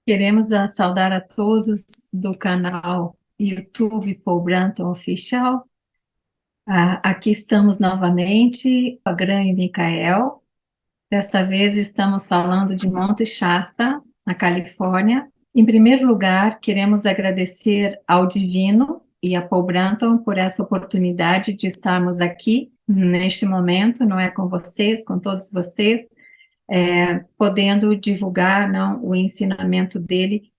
Queremos saudar a todos do canal YouTube Paul Branton Official. Aqui estamos novamente, a Gran e Micael. Desta vez estamos falando de Monte Shasta, na Califórnia. Em primeiro lugar, queremos agradecer ao Divino e a Paul Branton por essa oportunidade de estarmos aqui neste momento, não é, com vocês, com todos vocês, podendo divulgar, não, o ensinamento dele,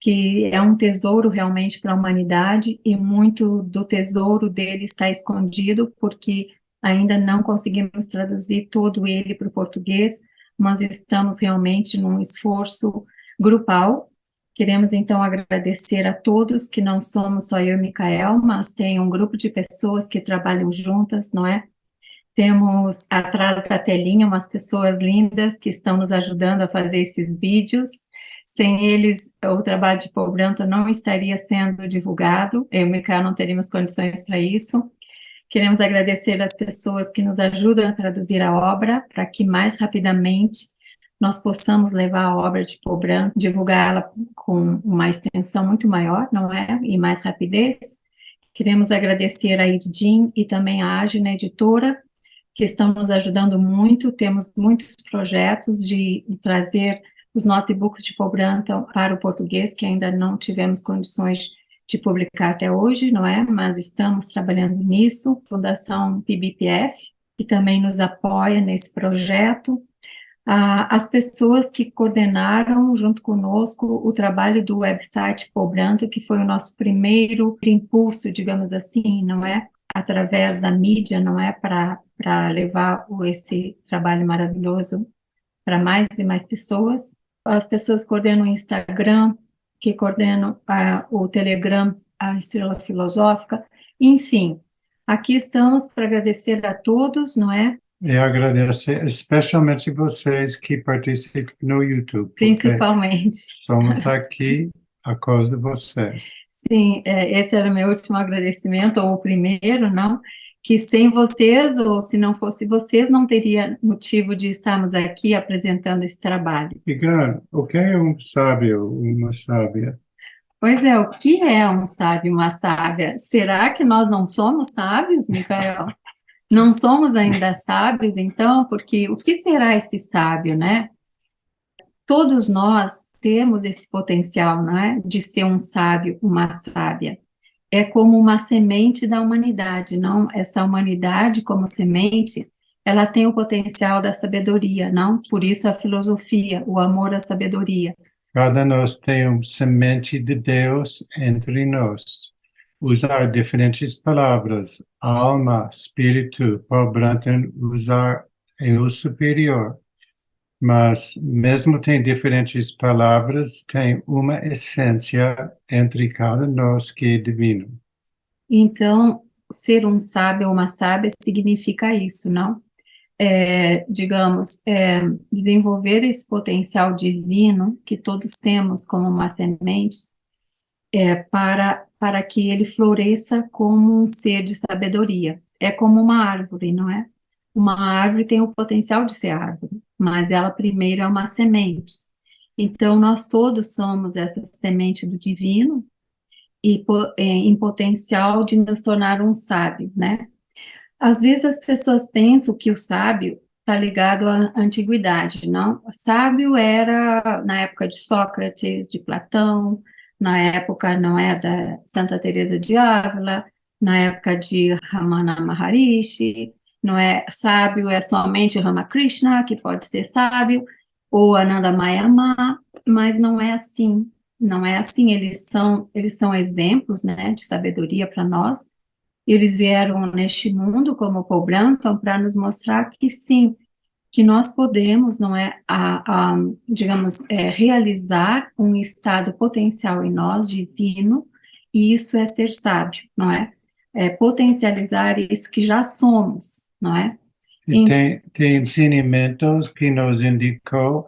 que é um tesouro realmente para a humanidade, e muito do tesouro dele está escondido, porque ainda não conseguimos traduzir todo ele para o português, mas estamos realmente num esforço grupal. Queremos então agradecer a todos, que não somos só eu e Micael, mas tem um grupo de pessoas que trabalham juntas, não é? Temos atrás da telinha umas pessoas lindas que estão nos ajudando a fazer esses vídeos. Sem eles, o trabalho de Paul Branton não estaria sendo divulgado. Eu e o Micael não teríamos condições para isso. Queremos agradecer as pessoas que nos ajudam a traduzir a obra, para que mais rapidamente nós possamos levar a obra de Paul Branton, divulgá-la com uma extensão muito maior, não é? E mais rapidez. Queremos agradecer a Irdim e também a Agina Editora, que estão nos ajudando muito. Temos muitos projetos de trazer os notebooks de Paul Branton para o português, que ainda não tivemos condições de publicar até hoje, não é? Mas estamos trabalhando nisso. Fundação PBPF, que também nos apoia nesse projeto. As pessoas que coordenaram junto conosco o trabalho do website Paul Branton, que foi o nosso primeiro impulso, digamos assim, não é? Através da mídia, não é? Para levar esse trabalho maravilhoso para mais e mais pessoas. As pessoas que coordenam o Instagram, que coordenam o Telegram, a Estrela Filosófica, enfim. Aqui estamos para agradecer a todos, não é? E agradecer especialmente vocês que participam no YouTube, porque Principalmente. somos aqui a causa de vocês. Sim, esse era o meu último agradecimento, ou o primeiro, não? Que sem vocês, ou se não fosse vocês, não teria motivo de estarmos aqui apresentando esse trabalho. E, Gran, o que é um sábio, uma sábia? Pois é, o que é um sábio, uma sábia? Será que nós não somos sábios, Micael? Não somos ainda sábios, então? Porque o que será esse sábio, né? Todos nós temos esse potencial, não é? De ser um sábio, uma sábia. É como uma semente da humanidade, não? Essa humanidade como semente, ela tem o potencial da sabedoria, não? Por isso a filosofia, o amor à sabedoria. Cada nós tem uma semente de Deus entre nós. Usar diferentes palavras, alma, espírito, Paul Branton usar eu superior. Mas mesmo tem diferentes palavras, tem uma essência entre cada nós que é divino. Então, ser um sábio ou uma sábia significa isso, não? Digamos, desenvolver esse potencial divino que todos temos como uma semente, para que ele floresça como um ser de sabedoria. É como uma árvore, não é? Uma árvore tem o potencial de ser árvore, mas ela primeiro é uma semente. Então, nós todos somos essa semente do divino e em potencial de nos tornar um sábio, né? Às vezes as pessoas pensam que o sábio está ligado à antiguidade, não? O sábio era na época de Sócrates, de Platão, na época, não é, da Santa Teresa de Ávila, na época de Ramana Maharishi, não é? Sábio é somente Ramakrishna, que pode ser sábio, ou Ananda Mayama, mas não é assim. Não é assim, eles são exemplos, né, de sabedoria para nós. Eles vieram neste mundo como Paul Branton para nos mostrar que sim, que nós podemos, não é, digamos, realizar um estado potencial em nós, divino, e isso é ser sábio, não é? É potencializar isso que já somos, não é? E tem ensinamentos que nos indicou,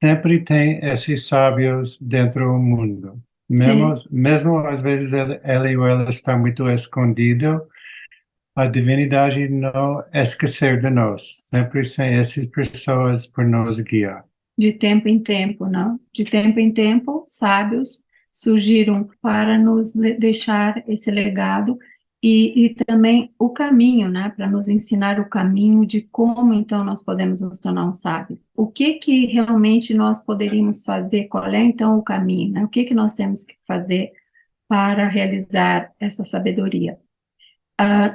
sempre tem esses sábios dentro do mundo. Sim, Mesmo às vezes ele ou ela está muito escondido, a divinidade não esquecer de nós. Sempre tem essas pessoas por nos guiar. de tempo em tempo, não? De tempo em tempo, sábios surgiram para nos deixar esse legado e também o caminho, né? Para nos ensinar o caminho de como então nós podemos nos tornar um sábio. O que que realmente nós poderíamos fazer? Qual é então o caminho, né? O que que nós temos que fazer para realizar essa sabedoria?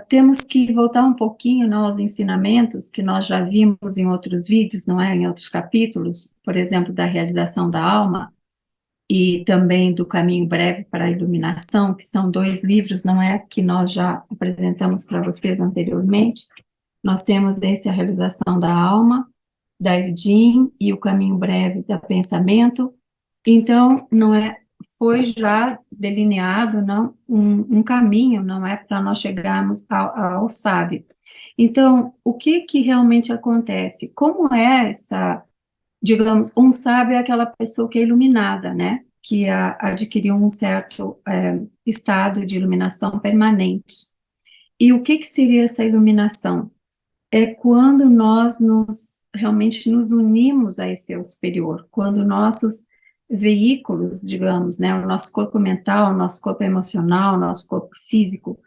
Temos que voltar um pouquinho, não, aos ensinamentos que nós já vimos em outros vídeos, não é? Em outros capítulos, por exemplo, da realização da alma e também do Caminho Breve para a Iluminação, que são 2 livros, não é? Que nós já apresentamos para vocês anteriormente. Nós temos esse, A Realização da Alma, da Eugene, e O Caminho Breve da Pensamento. Então, não é, foi já delineado, não, um caminho, não é, para nós chegarmos ao sábio. Então, o que que realmente acontece? Como é essa, digamos, um sábio é aquela pessoa que é iluminada, né, que adquiriu um certo estado de iluminação permanente. E o que que seria essa iluminação? É quando nós realmente nos unimos a esse eu superior, quando nossos veículos, digamos, né, o nosso corpo mental, o nosso corpo emocional, o nosso corpo físico,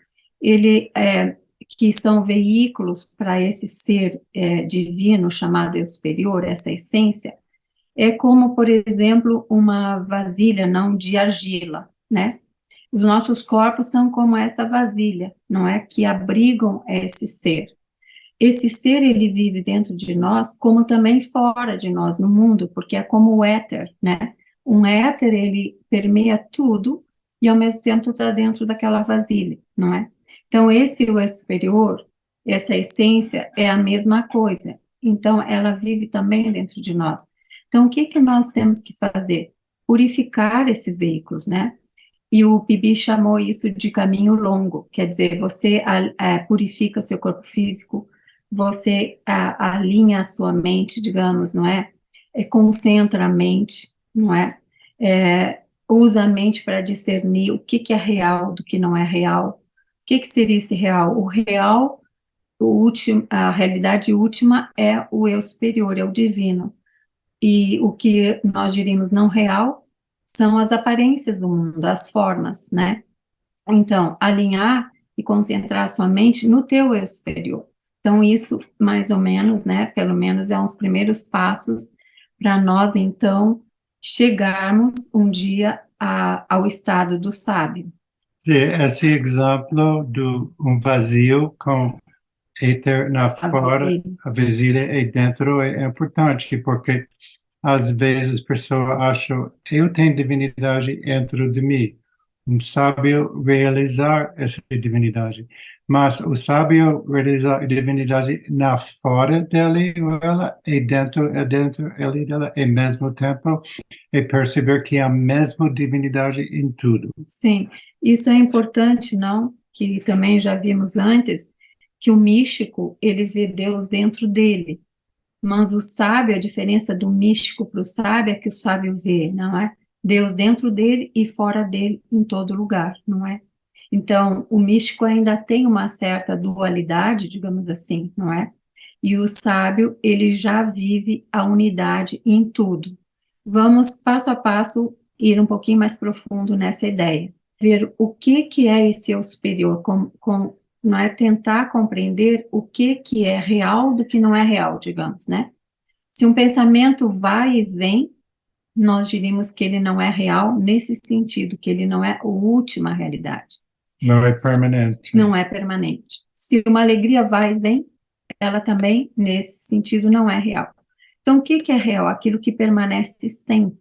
que são veículos para esse ser divino chamado eu superior, essa essência, é como, por exemplo, uma vasilha não de argila, né? Os nossos corpos são como essa vasilha, não é? Que abrigam esse ser. Esse ser, ele vive dentro de nós, como também fora de nós, no mundo, porque é como o éter, né? Um éter, ele permeia tudo e, ao mesmo tempo, está dentro daquela vasilha, não é? Então, esse eu é superior, essa essência é a mesma coisa. Então, ela vive também dentro de nós. Então, o que que nós temos que fazer? Purificar esses veículos, né? E o Bibi chamou isso de caminho longo, quer dizer, você purifica seu corpo físico, você alinha a sua mente, digamos, não é? Concentra a mente, não é? Usa a mente para discernir o que que é real do que não é real. O que que seria esse real? O real, a realidade última é o eu superior, é o divino. E o que nós diríamos não real são as aparências do mundo, as formas, né? Então, alinhar e concentrar sua mente no teu eu superior. Então, isso, mais ou menos, né, pelo menos é uns primeiros passos para nós, então, chegarmos um dia ao estado do sábio. Esse exemplo do um vazio com éter na fora, a vasilha e dentro é importante, porque às vezes as pessoas acham, eu tenho divinidade dentro de mim. Um sábio realizar essa divinidade. Mas o sábio realizar a divinidade na fora dele ou ela, e dentro ele dela, e ao mesmo tempo, e perceber que é a mesma divinidade em tudo. Sim, isso é importante, não? Que também já vimos antes, que o místico, ele vê Deus dentro dele. Mas o sábio, a diferença do místico para o sábio é que o sábio vê, não é? Deus dentro dele e fora dele, em todo lugar, não é? Então, o místico ainda tem uma certa dualidade, digamos assim, não é? E o sábio, ele já vive a unidade em tudo. Vamos, passo a passo, ir um pouquinho mais profundo nessa ideia. Ver o que é esse eu superior, não é tentar compreender o que é real do que não é real, digamos, né? Se um pensamento vai e vem, nós diríamos que ele não é real nesse sentido, que ele não é a última realidade. Não é permanente. Não é permanente. Se uma alegria vai e vem, ela também, nesse sentido, não é real. Então, o que é real? Aquilo que permanece sempre.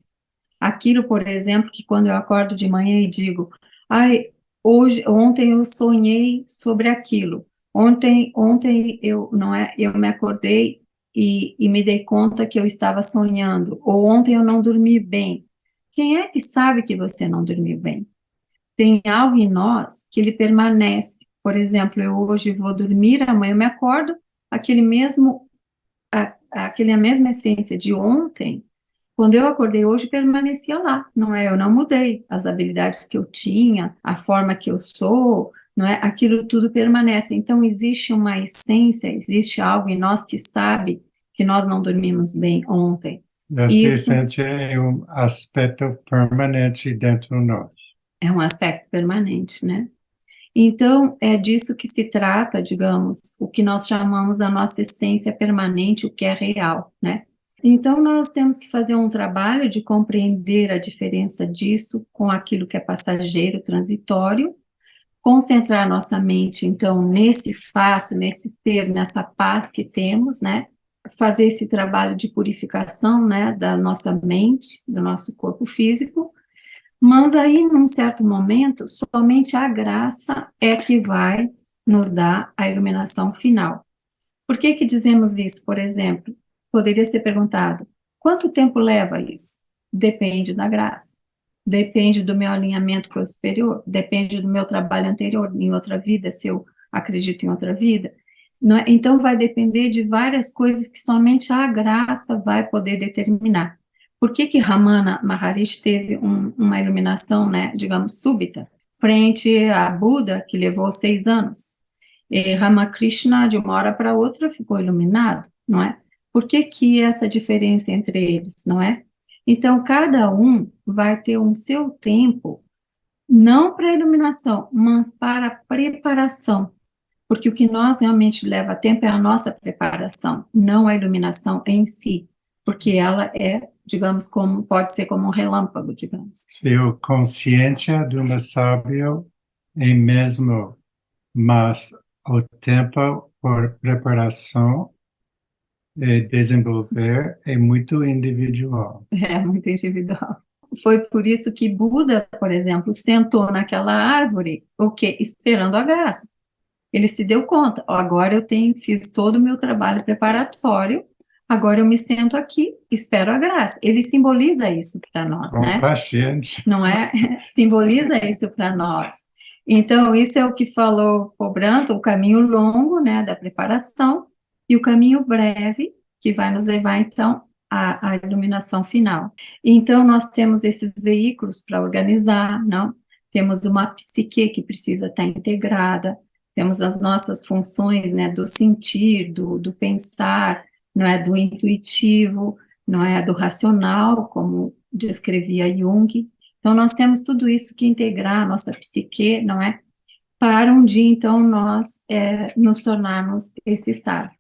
Aquilo, por exemplo, que quando eu acordo de manhã e digo, ai, ontem eu sonhei sobre aquilo. Ontem eu me acordei e me dei conta que eu estava sonhando. Ou ontem eu não dormi bem. Quem é que sabe que você não dormiu bem? Tem algo em nós que ele permanece. Por exemplo, eu hoje vou dormir, amanhã eu me acordo, aquela mesma essência de ontem, quando eu acordei hoje, permanecia lá, não é? Eu não mudei as habilidades que eu tinha, a forma que eu sou, não é? Aquilo tudo permanece. Então, existe uma essência, existe algo em nós que sabe que nós não dormimos bem ontem. Essa Isso essência é um aspecto permanente dentro de nós. é um aspecto permanente, né? Então, é disso que se trata, digamos, o que nós chamamos a nossa essência permanente, o que é real, né? Então, nós temos que fazer um trabalho de compreender a diferença disso com aquilo que é passageiro, transitório, concentrar nossa mente, então, nesse espaço, nesse ser, nessa paz que temos, né? Fazer esse trabalho de purificação, né, da nossa mente, do nosso corpo físico, mas aí, num certo momento, somente a graça é que vai nos dar a iluminação final. Por que que dizemos isso, por exemplo? Poderia ser perguntado, quanto tempo leva isso? Depende da graça. Depende do meu alinhamento com o superior, depende do meu trabalho anterior, em outra vida, se eu acredito em outra vida. Não é? Então, vai depender de várias coisas que somente a graça vai poder determinar. Por que que Ramana Maharishi teve uma iluminação, né, digamos, súbita, frente a Buda, que levou 6 anos? E Ramakrishna, de uma hora para outra, ficou iluminado, não é? Por que que essa diferença entre eles, não é? Então, cada um vai ter um seu tempo, não para iluminação, mas para preparação, porque o que nós realmente leva tempo é a nossa preparação, não a iluminação em si, porque ela é, digamos, como pode ser como um relâmpago, digamos. Se a consciência de uma sábio é mesmo, mas o tempo por preparação e desenvolver é muito individual. É muito individual. Foi por isso que Buda, por exemplo, sentou naquela árvore, o quê? Esperando a graça. Ele se deu conta, ó, agora eu fiz todo o meu trabalho preparatório, agora eu me sento aqui, espero a graça. Ele simboliza isso para nós, Com né? paciência. Não é? Simboliza isso para nós. Então, isso é o que falou Cobranto, o caminho longo, né, da preparação, e o caminho breve, que vai nos levar, então, à iluminação final. Então, nós temos esses veículos para organizar, não? Temos uma psique que precisa estar integrada, temos as nossas funções, né, do sentir, do pensar, não é, do intuitivo, não é, do racional, como descrevia Jung. Então, nós temos tudo isso que integrar a nossa psique, não é? Para um dia, então, nós nos tornarmos esse sábio.